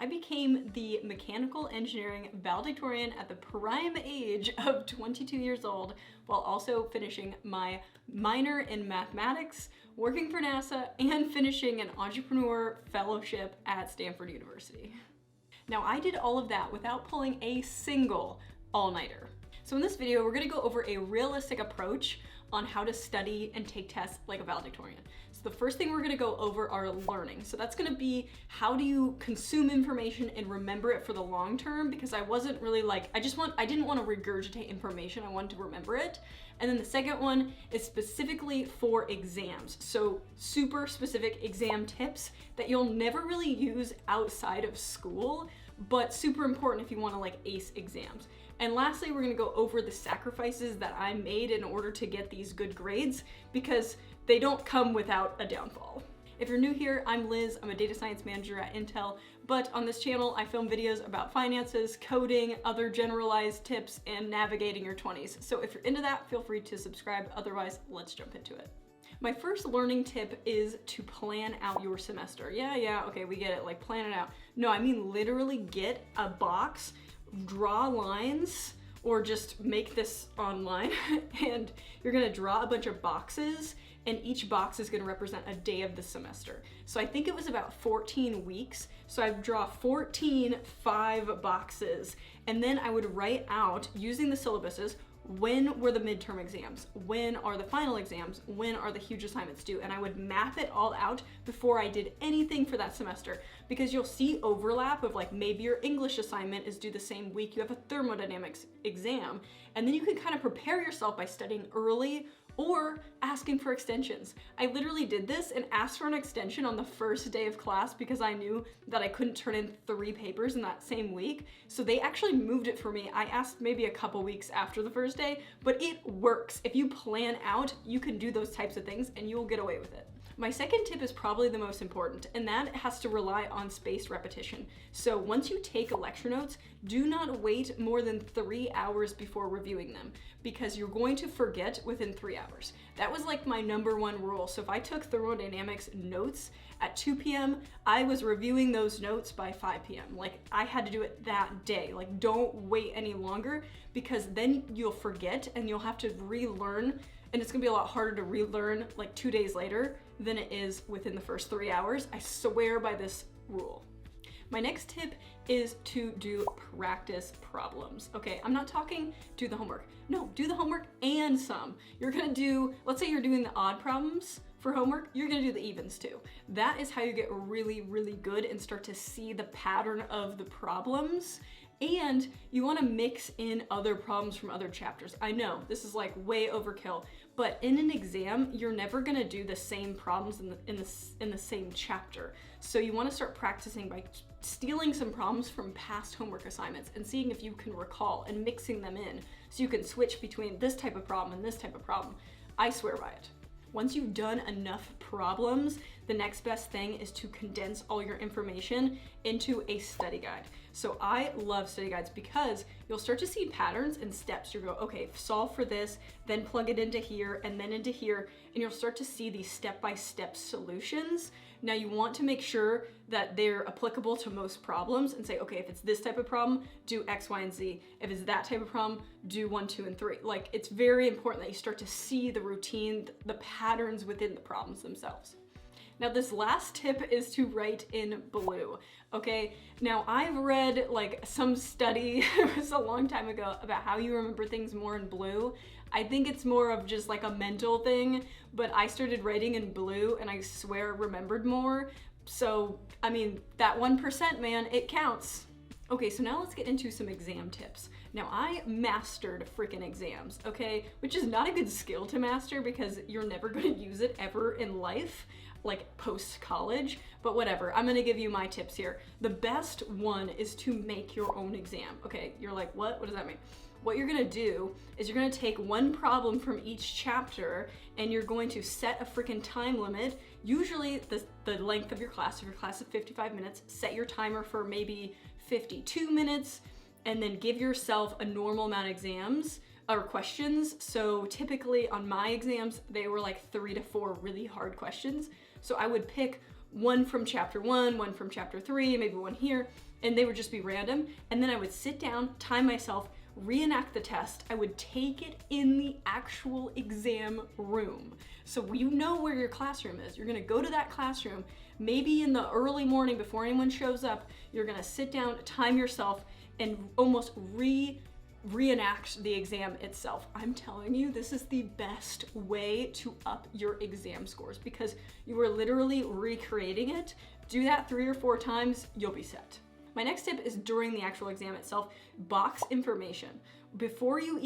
I became the mechanical engineering valedictorian at the prime age of 22 years old, while also finishing my minor in mathematics, working for NASA, and finishing an entrepreneur fellowship at Stanford University. Now, I did all of that without pulling a single all-nighter. So in this video, we're gonna go over a realistic approach on how to study and take tests like a valedictorian. So the first thing we're gonna go over are learning. So that's gonna be how do you consume information and remember it for the long term, because I wasn't really like, I didn't want to regurgitate information, I wanted to remember it. And then the second one is specifically for exams. So super specific exam tips that you'll never really use outside of school, but super important if you want to like ace exams. And lastly, we're gonna go over the sacrifices that I made in order to get these good grades, because they don't come without a downfall. If you're new here, I'm Liz, I'm a data science manager at Intel, but on this channel, I film videos about finances, coding, other generalized tips, and navigating your 20s. So if you're into that, feel free to subscribe. Otherwise, let's jump into it. My first learning tip is to plan out your semester. Yeah, okay, we get it, like plan it out. No, I mean literally get a box, draw lines, or just make this online, and you're gonna draw a bunch of boxes, and each box is gonna represent a day of the semester. So I think it was about 14 weeks, so I draw 14 5 boxes, and then I would write out, using the syllabuses, when were the midterm exams? When are the final exams? When are the huge assignments due? And I would map it all out before I did anything for that semester, because you'll see overlap of like maybe your English assignment is due the same week you have a thermodynamics exam, and then you can kind of prepare yourself by studying early or asking for extensions. I literally did this and asked for an extension on the first day of class because I knew that I couldn't turn in 3 papers in that same week. So they actually moved it for me. I asked maybe a couple weeks after the first day, but it works. If you plan out, you can do those types of things and you'll get away with it. My second tip is probably the most important, and that has to rely on spaced repetition. So once you take lecture notes, do not wait more than 3 hours before reviewing them, because you're going to forget within 3 hours. That was like my #1 rule. So if I took thermodynamics notes at 2 p.m., I was reviewing those notes by 5 p.m. Like I had to do it that day. Like don't wait any longer, because then you'll forget and you'll have to relearn, and it's gonna be a lot harder to relearn like 2 days later than it is within the first 3 hours. I swear by this rule. My next tip is to do practice problems. Okay, I'm not talking do the homework. No, do the homework and some. You're gonna do, let's say you're doing the odd problems for homework, you're gonna do the evens too. That is how you get really, really good and start to see the pattern of the problems. And you wanna mix in other problems from other chapters. I know, this is like way overkill, but in an exam, you're never gonna do the same problems in the same chapter. So you wanna start practicing by stealing some problems from past homework assignments and seeing if you can recall and mixing them in so you can switch between this type of problem and this type of problem. I swear by it. Once you've done enough problems, the next best thing is to condense all your information into a study guide. So I love study guides because you'll start to see patterns and steps. You'll go, okay, solve for this, then plug it into here, and then into here, and you'll start to see these step-by-step solutions. Now you want to make sure that they're applicable to most problems and say, okay, if it's this type of problem, do X, Y, and Z. If it's that type of problem, do 1, 2, and 3. Like, it's very important that you start to see the routine, the patterns within the problems themselves. Now this last tip is to write in blue, okay? Now I've read like some study, it was a long time ago, about how you remember things more in blue. I think it's more of just like a mental thing, but I started writing in blue and I swear I remembered more. So, I mean, that 1%, man, it counts. Okay, so now let's get into some exam tips. Now I mastered freaking exams, okay? Which is not a good skill to master because you're never gonna use it ever in life, like post-college, but whatever. I'm gonna give you my tips here. The best one is to make your own exam. Okay, you're like, what? What does that mean? What you're gonna do is you're gonna take one problem from each chapter and you're going to set a freaking time limit, usually the length of your class. If your class is 55 minutes, set your timer for maybe 52 minutes, and then give yourself a normal amount of exams or questions. So typically on my exams, they were like 3 to 4 really hard questions. So I would pick one from chapter 1, one from chapter 3, maybe one here, and they would just be random. And then I would sit down, time myself, reenact the test. I would take it in the actual exam room. So you know where your classroom is. You're gonna go to that classroom, maybe in the early morning before anyone shows up. You're gonna sit down, time yourself, and almost reenact the exam itself. I'm telling you, this is the best way to up your exam scores because you are literally recreating it. Do that 3 or 4 times, you'll be set. My next tip is during the actual exam itself, box information. Before you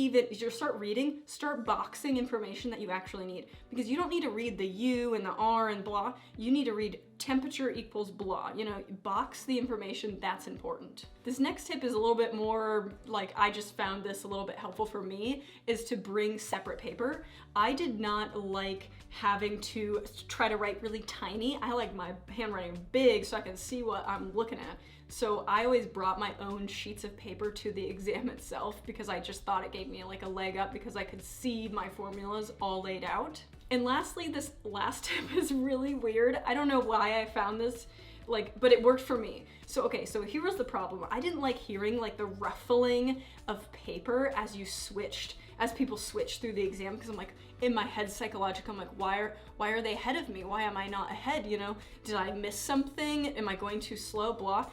start reading, start boxing information that you actually need, because you don't need to read the U and the R and blah. You need to read temperature equals blah. You know, box the information, that's important. This next tip is a little bit more like, I just found this a little bit helpful for me, is to bring separate paper. I did not like having to try to write really tiny. I like my handwriting big so I can see what I'm looking at. So I always brought my own sheets of paper to the exam itself because I just thought it gave me like a leg up because I could see my formulas all laid out. And lastly, this last tip is really weird. I don't know why I found this, but it worked for me. So okay, so here was the problem. I didn't like hearing like the ruffling of paper as people switch through the exam, because I'm like, in my head psychologically, I'm like, why are they ahead of me? Why am I not ahead? You know, did I miss something? Am I going too slow? Blah.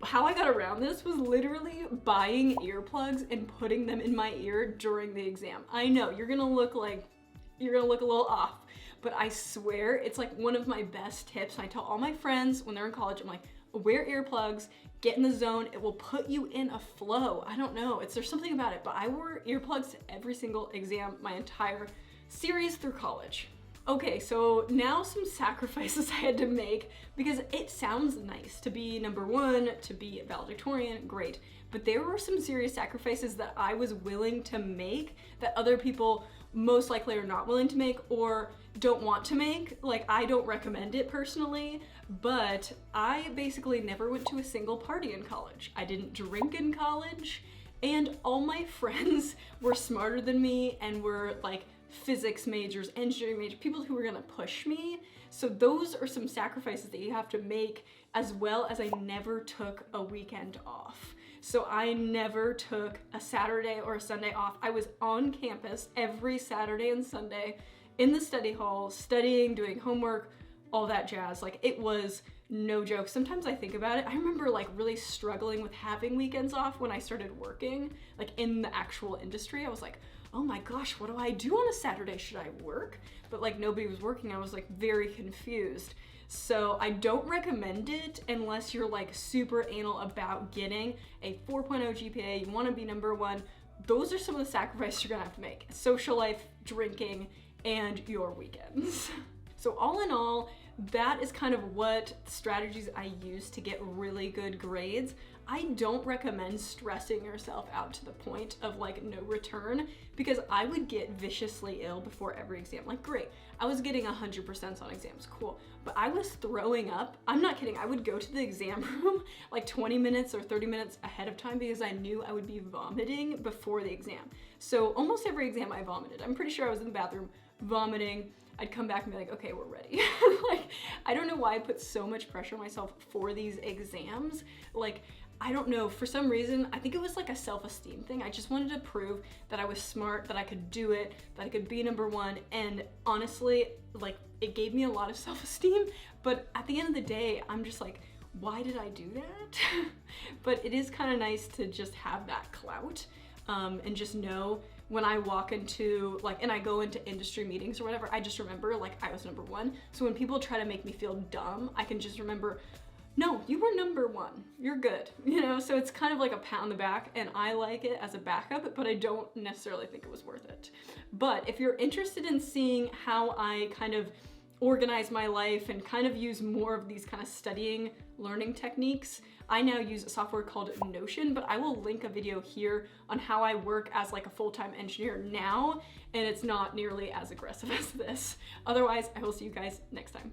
How I got around this was literally buying earplugs and putting them in my ear during the exam. I know you're gonna look a little off, but I swear it's like one of my best tips. I tell all my friends when they're in college, I'm like, wear earplugs, get in the zone. It will put you in a flow. I don't know, there's something about it, but I wore earplugs to every single exam my entire series through college. Okay, so now some sacrifices I had to make, because it sounds nice to be number 1, to be a valedictorian, great. But there were some serious sacrifices that I was willing to make that other people most likely are not willing to make or don't want to make. Like, I don't recommend it personally, but I basically never went to a single party in college. I didn't drink in college, and all my friends were smarter than me and were like physics majors, engineering majors, people who were gonna push me. So those are some sacrifices that you have to make, as well as I never took a weekend off. So I never took a Saturday or a Sunday off. I was on campus every Saturday and Sunday in the study hall, studying, doing homework, all that jazz. Like, it was no joke. Sometimes I think about it. I remember like really struggling with having weekends off when I started working, like in the actual industry. I was like, oh my gosh, what do I do on a Saturday? Should I work? But like nobody was working. I was like very confused. So I don't recommend it unless you're like super anal about getting a 4.0 GPA, you wanna be number 1. Those are some of the sacrifices you're gonna have to make. Social life, drinking, and your weekends. So all in all, that is kind of what strategies I use to get really good grades. I don't recommend stressing yourself out to the point of like no return, because I would get viciously ill before every exam. Like, great, I was getting 100% on exams, cool, but I was throwing up. I'm not kidding. I would go to the exam room like 20 minutes or 30 minutes ahead of time because I knew I would be vomiting before the exam. So almost every exam I vomited. I'm pretty sure I was in the bathroom vomiting. I'd come back and be like, okay, we're ready. Like, I don't know why I put so much pressure on myself for these exams. Like, I don't know, for some reason, I think it was like a self-esteem thing. I just wanted to prove that I was smart, that I could do it, that I could be number 1. And honestly, like, it gave me a lot of self-esteem. But at the end of the day, I'm just like, why did I do that? But it is kind of nice to just have that clout, and just know when I walk into and I go into industry meetings or whatever, I just remember like I was number 1. So when people try to make me feel dumb, I can just remember, no, you were number 1, you're good, you know? So it's kind of like a pat on the back, and I like it as a backup, but I don't necessarily think it was worth it. But if you're interested in seeing how I kind of organize my life and kind of use more of these kind of studying, learning techniques, I now use a software called Notion, but I will link a video here on how I work as like a full-time engineer now, and it's not nearly as aggressive as this. Otherwise, I will see you guys next time.